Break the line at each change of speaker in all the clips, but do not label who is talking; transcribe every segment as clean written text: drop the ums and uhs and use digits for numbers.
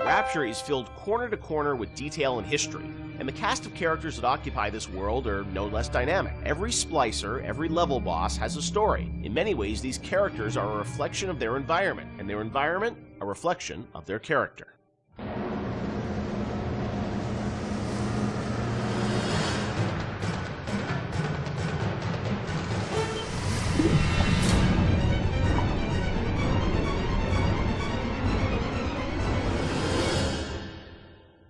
Rapture is filled corner to corner with detail and history, and the cast of characters that occupy this world are no less dynamic. Every splicer, every level boss has a story. In many ways, these characters are a reflection of their environment, and their environment a reflection of their character.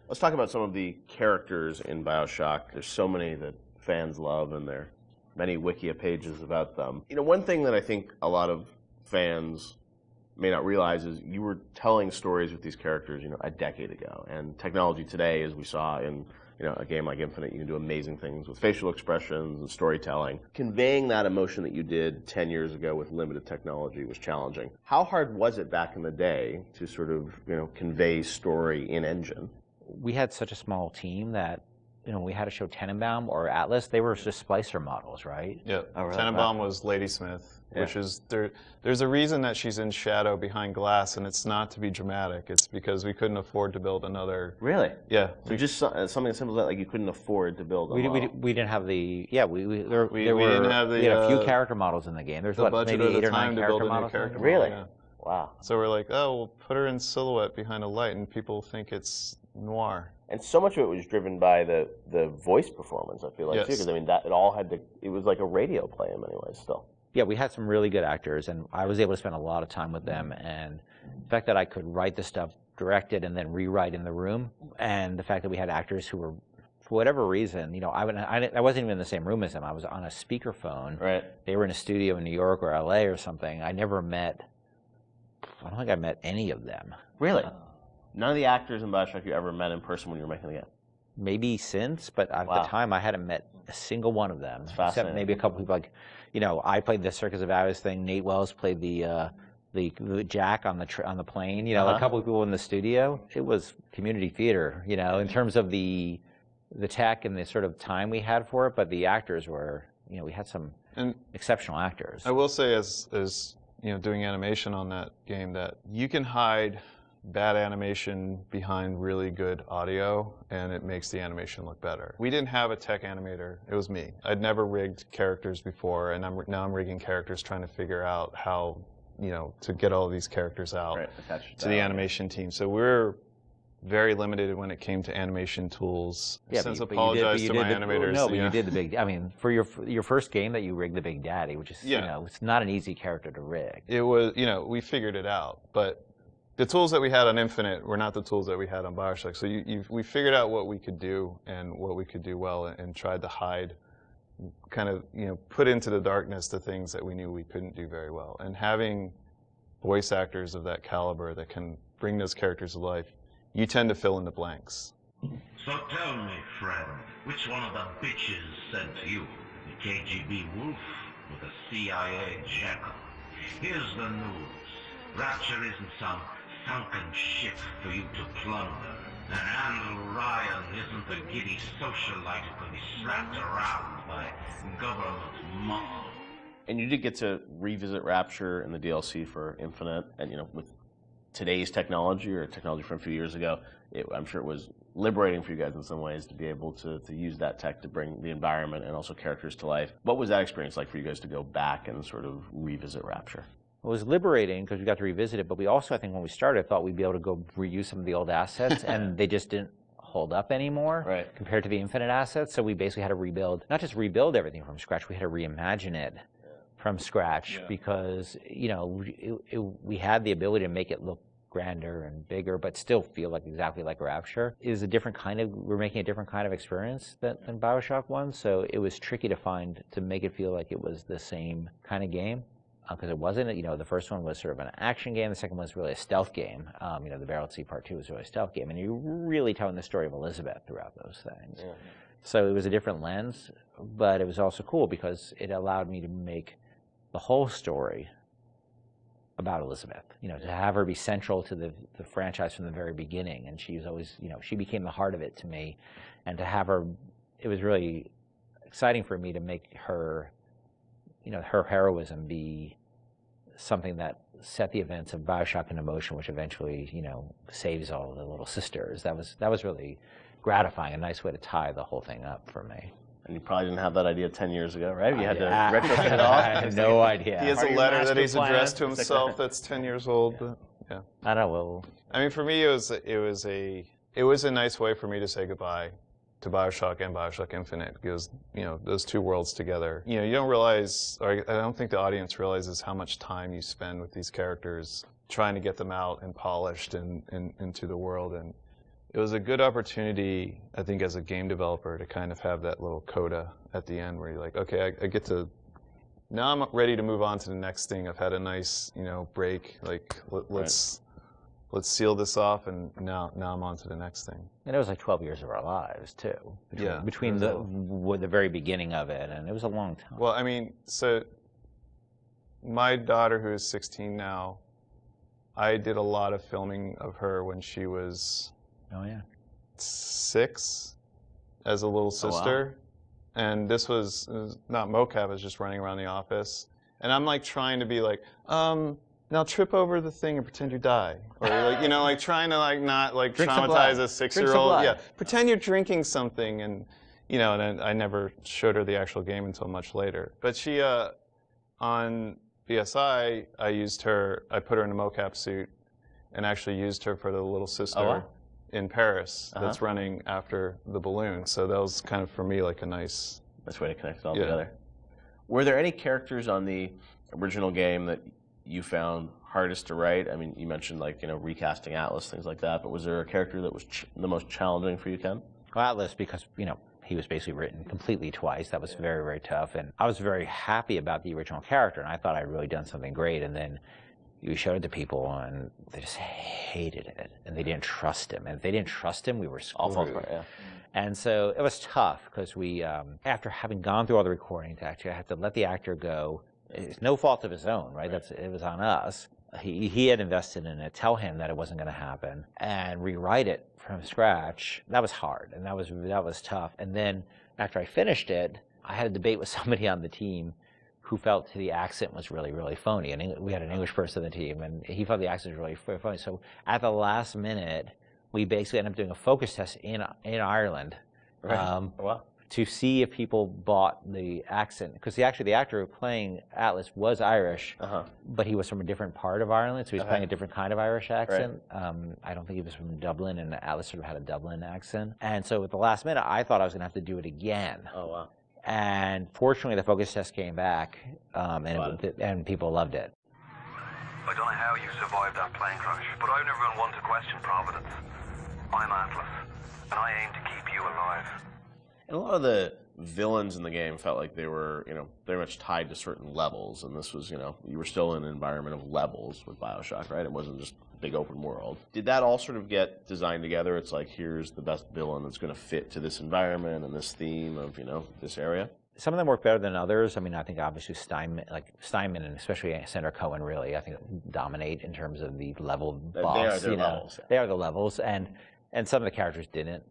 Let's talk about some of the characters in BioShock. There's so many that fans love, and there are many Wikia pages about them. You know, one thing that I think a lot of fans may not realize is you were telling stories with these characters, you know, a decade ago. And technology today, as we saw in, you know, a game like Infinite, you can do amazing things with facial expressions and storytelling. Conveying that emotion that you did 10 years ago with limited technology was challenging. How hard was it back in the day to sort of, you know, convey story in engine?
We had such a small team that, you know, we had to show Tenenbaum or Atlas. They were just splicer models, right?
Yeah.
Oh, really?
Tenenbaum was Ladysmith, which is there's a reason that she's in shadow behind glass, and it's not to be dramatic. It's because we couldn't afford to build another.
Really?
Yeah.
So just something as simple as that, like you couldn't afford to build a model.
We didn't have the we
didn't have the,
we had a few character models in the game. There's
the budget
maybe
at
8
the
or 9
time to
character
build a new
models.
character
Really?
model, yeah.
Wow.
So we're like, oh, we'll put her in silhouette behind a light, and people think it's noir.
And so much of it was driven by the voice performance, I feel like, too, because I mean, it was like a radio play in many ways still.
Yeah, we had some really good actors, and I was able to spend a lot of time with them. And the fact that I could write the stuff, direct it, and then rewrite in the room, and the fact that we had actors who were, for whatever reason, you know, I wasn't even in the same room as them. I was on a speakerphone.
Right. They
were in a studio in New York or LA or something. I don't think I met any of them.
Really? None of the actors in BioShock you ever met in person when you were making the game?
Maybe since, but at the time I hadn't met a single one of them. Except maybe a couple people, like, you know, I played the Circus of Hours thing. Nate Wells played the Jack on the plane. You know, a couple of people in the studio. It was community theater, you know, in terms of the tech and the sort of time we had for it. But the actors were, you know, we had some exceptional actors.
I will say, as you know, doing animation on that game, that you can hide bad animation behind really good audio, and it makes the animation look better. We didn't have a tech animator. It was me. I'd never rigged characters before, and now I'm rigging characters, trying to figure out how, you know, to get all of these characters out to the animation team. So we're very limited when it came to animation tools.
Yeah,
Since apologize to my animators.
No, but you did the big. I mean, for your first game that you rigged the Big Daddy, which is you know, it's not an easy character to rig.
It was, you know, we figured it out, but the tools that we had on Infinite were not the tools that we had on BioShock. So we figured out what we could do and what we could do well, and tried to hide, kind of, you know, put into the darkness the things that we knew we couldn't do very well. And having voice actors of that caliber that can bring those characters to life, you tend to fill in the blanks.
So tell me, friend, which one of the bitches sent you? The KGB wolf or the CIA jackal? Here's the news. Rapture isn't some sunken ship for you to plunder. And Andrew Ryan isn't the giddy socialite who can be slapped around by government muscle.
And you did get to revisit Rapture in the DLC for Infinite, and you know, with today's technology or technology from a few years ago, I'm sure it was liberating for you guys in some ways to be able to use that tech to bring the environment and also characters to life. What was that experience like for you guys to go back and sort of revisit Rapture?
It was liberating because we got to revisit it, but we also, I think when we started, thought we'd be able to go reuse some of the old assets, and they just didn't hold up anymore compared to the Infinite assets. So we basically had to rebuild, not just rebuild everything from scratch, we had to reimagine it from scratch because, you know, we had the ability to make it look grander and bigger, but still feel like exactly like Rapture. It is a different kind of, we're making a different kind of experience than BioShock 1, so it was tricky to make it feel like it was the same kind of game. Because it wasn't, you know, the first one was sort of an action game, the second one was really a stealth game. You know, the Barrel Sea Part 2 was really a stealth game, and you're really telling the story of Elizabeth throughout those things. Yeah. So it was a different lens, but it was also cool because it allowed me to make the whole story about Elizabeth. You know, to have her be central to the franchise from the very beginning, and she was always, you know, she became the heart of it to me, and to have her, it was really exciting for me to make her, you know, her heroism be something that set the events of BioShock into motion, which eventually, you know, saves all the little sisters. That was really gratifying, a nice way to tie the whole thing up for me.
And you probably didn't have that idea 10 years ago, right? You had to retrofit it all.
I have no idea.
He has a letter that he's addressed to himself that's 10 years old. But, yeah.
I don't know.
I mean, for me, it was a nice way for me to say goodbye to BioShock and BioShock Infinite, because, you know, those two worlds together, you know, you don't realize, or I don't think the audience realizes how much time you spend with these characters trying to get them out and polished and into the world. And it was a good opportunity, I think, as a game developer to kind of have that little coda at the end where you're like, okay, I get to, now I'm ready to move on to the next thing. I've had a nice, you know, break. Like, let's seal this off, and now I'm on to the next thing.
And it was like 12 years of our lives, too. Between the very beginning of it, and it was a long time.
Well, I mean, so my daughter, who is 16 now, I did a lot of filming of her when she was 6 as a little sister.
Oh, wow.
And this was not mocap, I was just running around the office. And I'm like trying to be like, now trip over the thing and pretend you die. Or like, you know, like trying to like not like traumatize a 6-year-old. Yeah, pretend you're drinking something, and you know, and I never showed her the actual game until much later. But she, on BSI, I put her in a mocap suit and actually used her for the little sister in Paris that's running after the balloon. So that was kind of, for me, like a nice
way to connect it all together. Were there any characters on the original game that you found hardest to write? I mean, you mentioned, like, you know, recasting Atlas, things like that, but was there a character that was the most challenging for you, Ken?
Well, Atlas, because, you know, he was basically written completely twice. That was very, very tough. And I was very happy about the original character, and I thought I'd really done something great. And then we showed it to people, and they just hated it, and they didn't trust him. And if they didn't trust him, we were screwed. And so it was tough, because we, after having gone through all the recordings, actually, I had to let the actor go. It's no fault of his own, right? It was on us. He had invested in it, tell him that it wasn't going to happen, and rewrite it from scratch. That was hard, and that was tough. And then after I finished it, I had a debate with somebody on the team who felt the accent was really, really phony. And we had an English person on the team, and he felt the accent was really phony. So at the last minute, we basically ended up doing a focus test in Ireland. To see if people bought the accent, because the actor playing Atlas was Irish, but he was from a different part of Ireland, so he was playing a different kind of Irish accent. I don't think he was from Dublin, and Atlas sort of had a Dublin accent. And so at the last minute, I thought I was going to have to do it again. Oh, wow. And fortunately, the focus test came back, and people loved it.
I don't know how you survived that plane crash, but I've never been one to question Providence. I'm Atlas, and I aim to keep you alive.
And a lot of the villains in the game felt like they were, you know, very much tied to certain levels, and this was, you know, you were still in an environment of levels with BioShock, right? It wasn't just a big open world. Did that all sort of get designed together? It's like, here's the best villain that's going to fit to this environment and this theme of, you know, this area?
Some of them work better than others. I mean, I think obviously Steinman and especially Sandra Cohen really, I think, dominate in terms of the level boss.
They are their levels.
They are the levels, and some of the characters didn't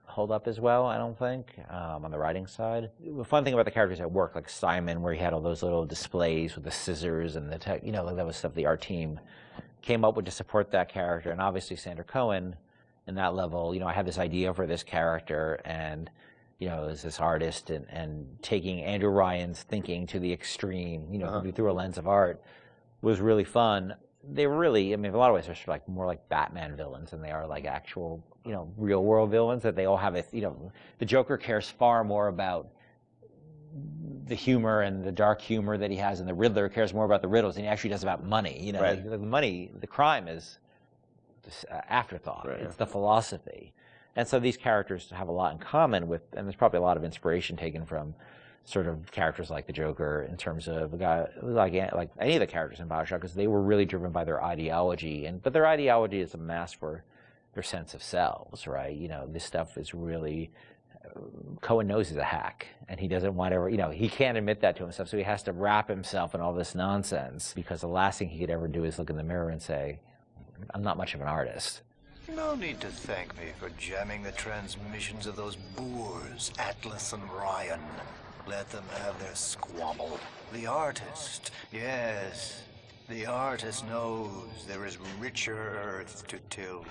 hold up as well, I don't think, on the writing side. The fun thing about the characters at work, like Simon, where he had all those little displays with the scissors and the tech, you know, that was stuff the art team came up with to support that character. And obviously Sandra Cohen, in that level, you know, I had this idea for this character, and, you know, as this artist, and taking Andrew Ryan's thinking to the extreme, you know, through a lens of art, was really fun. They were really, I mean, in a lot of ways, they're sort of like more like Batman villains than they are like actual, you know, real world villains. That they all have a, you know, the Joker cares far more about the humor and the dark humor that he has, and the Riddler cares more about the riddles than he actually does about money. You know, like, the money, the crime is this afterthought. It's the philosophy. And so these characters have a lot in common with, and there's probably a lot of inspiration taken from sort of characters like the Joker in terms of like any of the characters in BioShock, because they were really driven by their ideology, but their ideology is a mask for their sense of selves, right? You know, this stuff is really, Cohen knows he's a hack, and he doesn't want to, you know, he can't admit that to himself, so he has to wrap himself in all this nonsense, because the last thing he could ever do is look in the mirror and say, I'm not much of an artist.
No need to thank me for jamming the transmissions of those boors, Atlas and Ryan. Let them have their squabble. The artist, yes, The artist knows there is richer earth to till.